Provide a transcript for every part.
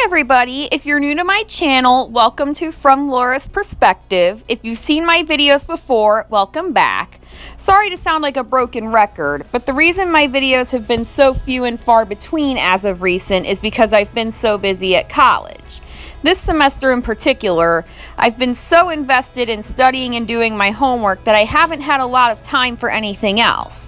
everybody, if you're new to my channel, welcome to From Laura's Perspective. If you've seen my videos before, welcome back. Sorry to sound like a broken record, but the reason my videos have been so few and far between as of recent is because I've been so busy at college. This semester in particular, I've been so invested in studying and doing my homework that I haven't had a lot of time for anything else.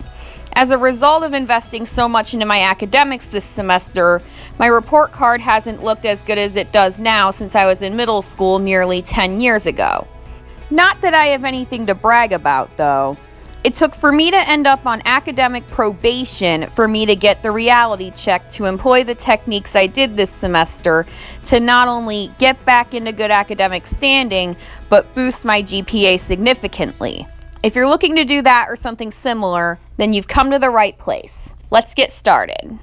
As a result of investing so much into my academics this semester, my report card hasn't looked as good as it does now since I was in middle school nearly 10 years ago. Not that I have anything to brag about, though. It took for me to end up on academic probation for me to get the reality check to employ the techniques I did this semester to not only get back into good academic standing, but boost my GPA significantly. If you're looking to do that or something similar, then you've come to the right place. Let's get started.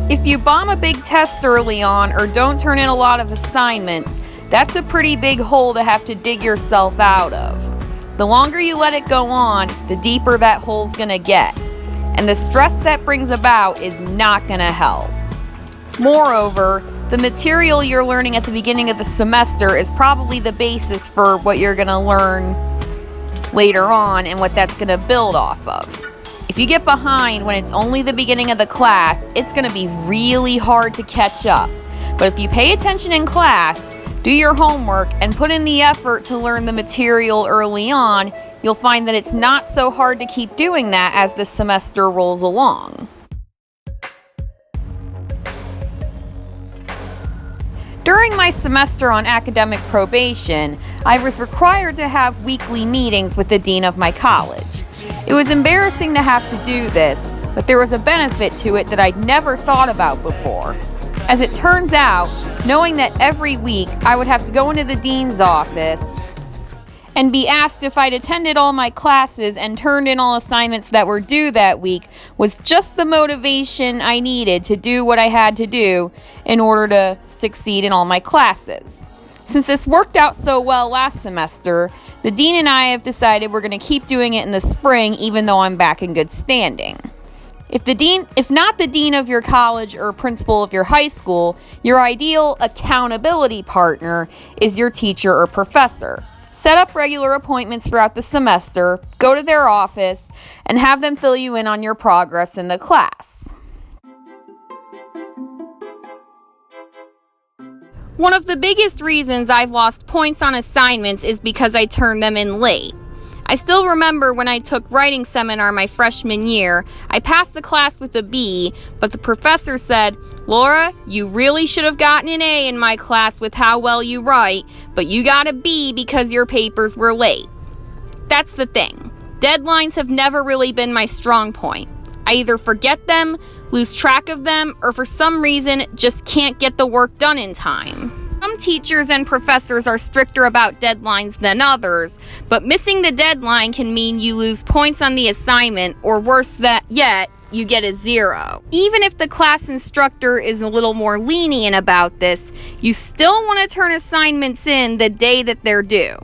If you bomb a big test early on or don't turn in a lot of assignments, that's a pretty big hole to have to dig yourself out of. The longer you let it go on, the deeper that hole's gonna get. And the stress that brings about is not gonna help. Moreover, the material you're learning at the beginning of the semester is probably the basis for what you're going to learn later on and what that's going to build off of. If you get behind when it's only the beginning of the class, it's going to be really hard to catch up. But if you pay attention in class, do your homework, and put in the effort to learn the material early on, you'll find that it's not so hard to keep doing that as the semester rolls along. During my semester on academic probation, I was required to have weekly meetings with the dean of my college. It was embarrassing to have to do this, but there was a benefit to it that I'd never thought about before. As it turns out, knowing that every week I would have to go into the dean's office and be asked if I'd attended all my classes and turned in all assignments that were due that week was just the motivation I needed to do what I had to do in order to succeed in all my classes. Since this worked out so well last semester, the dean and I have decided we're going to keep doing it in the spring even though I'm back in good standing. If not the dean of your college or principal of your high school, your ideal accountability partner is your teacher or professor. Set up regular appointments throughout the semester, go to their office, and have them fill you in on your progress in the class. One of the biggest reasons I've lost points on assignments is because I turned them in late. I still remember when I took writing seminar my freshman year, I passed the class with a B, but the professor said, "Laura, you really should have gotten an A in my class with how well you write, but you got a B because your papers were late." That's the thing. Deadlines have never really been my strong point. I either forget them, lose track of them, or for some reason just can't get the work done in time. Some teachers and professors are stricter about deadlines than others, but missing the deadline can mean you lose points on the assignment, or worse yet, you get a 0. Even if the class instructor is a little more lenient about this, you still want to turn assignments in the day that they're due.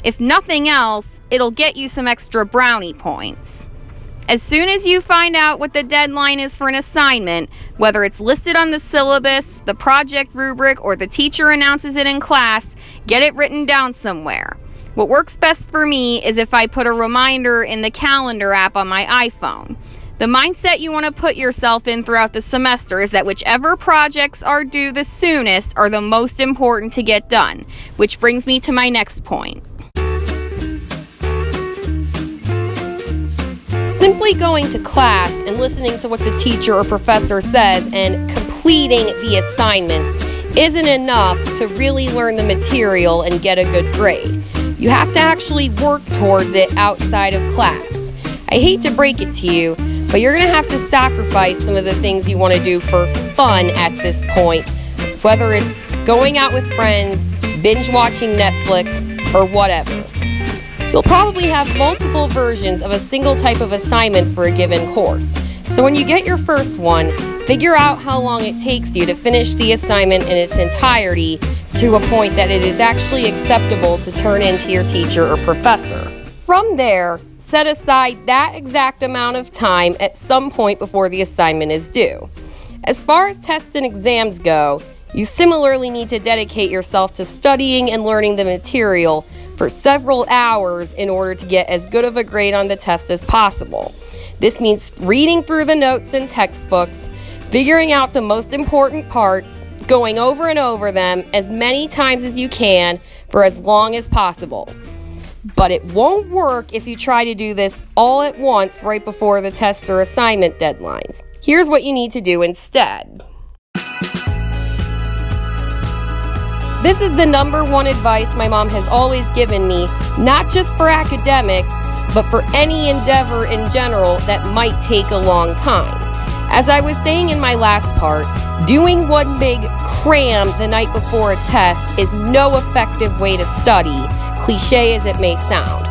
If nothing else, it'll get you some extra brownie points. As soon as you find out what the deadline is for an assignment, whether it's listed on the syllabus, the project rubric, or the teacher announces it in class, get it written down somewhere. What works best for me is if I put a reminder in the calendar app on my iPhone. The mindset you want to put yourself in throughout the semester is that whichever projects are due the soonest are the most important to get done, which brings me to my next point. Simply going to class and listening to what the teacher or professor says and completing the assignments isn't enough to really learn the material and get a good grade. You have to actually work towards it outside of class. I hate to break it to you, but you're going to have to sacrifice some of the things you want to do for fun at this point, whether it's going out with friends, binge watching Netflix, or whatever. You'll probably have multiple versions of a single type of assignment for a given course. So when you get your first one, figure out how long it takes you to finish the assignment in its entirety to a point that it is actually acceptable to turn in to your teacher or professor. From there, set aside that exact amount of time at some point before the assignment is due. As far as tests and exams go, you similarly need to dedicate yourself to studying and learning the material for several hours in order to get as good of a grade on the test as possible. This means reading through the notes and textbooks, figuring out the most important parts, going over and over them as many times as you can for as long as possible. But it won't work if you try to do this all at once right before the test or assignment deadlines. Here's what you need to do instead. This is the number one advice my mom has always given me, not just for academics, but for any endeavor in general that might take a long time. As I was saying in my last part, doing one big cram the night before a test is no effective way to study, cliche as it may sound.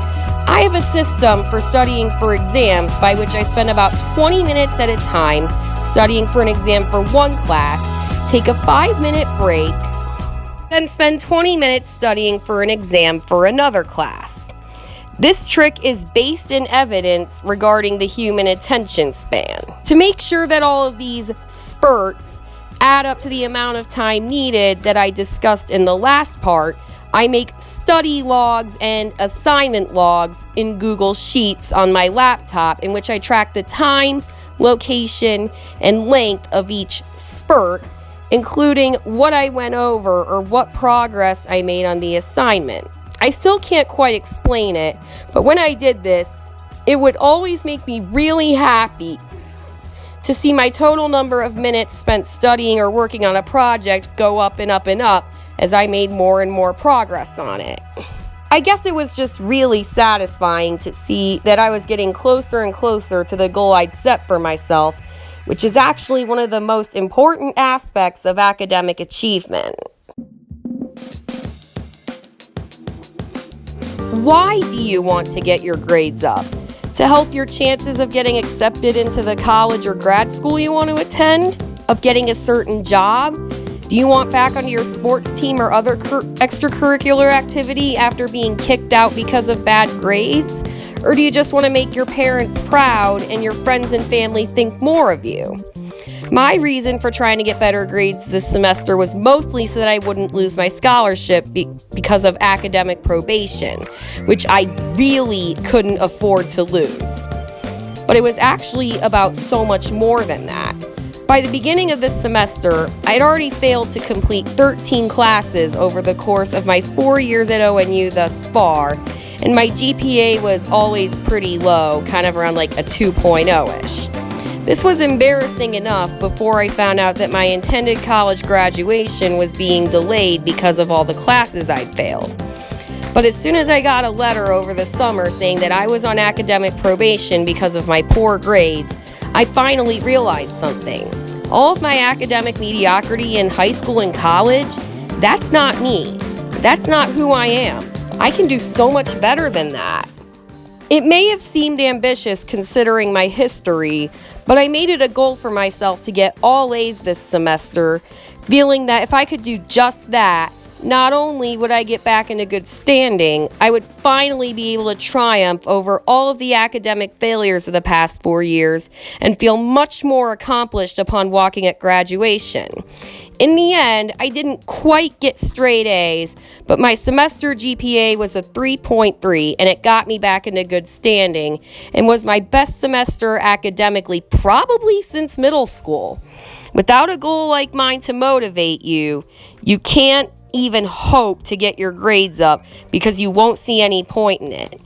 I have a system for studying for exams by which I spend about 20 minutes at a time studying for an exam for one class, take a 5-minute break, then spend 20 minutes studying for an exam for another class. This trick is based in evidence regarding the human attention span. To make sure that all of these spurts add up to the amount of time needed that I discussed in the last part, I make study logs and assignment logs in Google Sheets on my laptop in which I track the time, location, and length of each spurt, including what I went over or what progress I made on the assignment. I still can't quite explain it, but when I did this, it would always make me really happy to see my total number of minutes spent studying or working on a project go up and up and up as I made more and more progress on it. I guess it was just really satisfying to see that I was getting closer and closer to the goal I'd set for myself, which is actually one of the most important aspects of academic achievement. Why do you want to get your grades up? To help your chances of getting accepted into the college or grad school you want to attend? Of getting a certain job? Do you want back onto your sports team or other extracurricular activity after being kicked out because of bad grades? Or do you just want to make your parents proud and your friends and family think more of you? My reason for trying to get better grades this semester was mostly so that I wouldn't lose my scholarship because of academic probation, which I really couldn't afford to lose. But it was actually about so much more than that. By the beginning of this semester, I'd already failed to complete 13 classes over the course of my 4 years at ONU thus far, and my GPA was always pretty low, kind of around like a 2.0-ish. This was embarrassing enough before I found out that my intended college graduation was being delayed because of all the classes I'd failed. But as soon as I got a letter over the summer saying that I was on academic probation because of my poor grades, I finally realized something. All of my academic mediocrity in high school and college, that's not me. That's not who I am. I can do so much better than that. It may have seemed ambitious considering my history, but I made it a goal for myself to get all A's this semester, feeling that if I could do just that, not only would I get back into good standing, I would finally be able to triumph over all of the academic failures of the past 4 years and feel much more accomplished upon walking at graduation. In the end, I didn't quite get straight A's, but my semester GPA was a 3.3 and it got me back into good standing and was my best semester academically probably since middle school. Without a goal like mine to motivate you, you can't even hope to get your grades up because you won't see any point in it.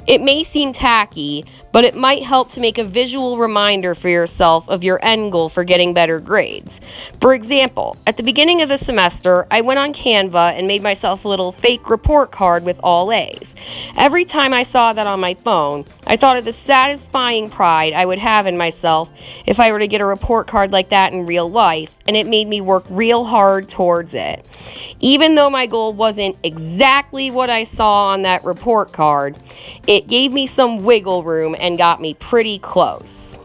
It may seem tacky, but it might help to make a visual reminder for yourself of your end goal for getting better grades. For example, at the beginning of the semester, I went on Canva and made myself a little fake report card with all A's. Every time I saw that on my phone, I thought of the satisfying pride I would have in myself if I were to get a report card like that in real life, and it made me work real hard towards it. Even though my goal wasn't exactly what I saw on that report card, it gave me some wiggle room and got me pretty close.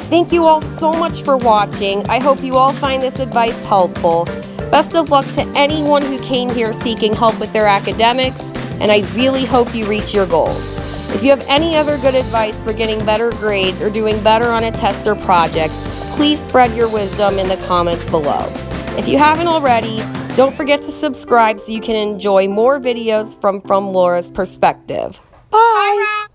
Thank you all so much for watching. I hope you all find this advice helpful. Best of luck to anyone who came here seeking help with their academics, and I really hope you reach your goals. If you have any other good advice for getting better grades or doing better on a test or project, please spread your wisdom in the comments below. If you haven't already, don't forget to subscribe so you can enjoy more videos from Laura's perspective. Bye!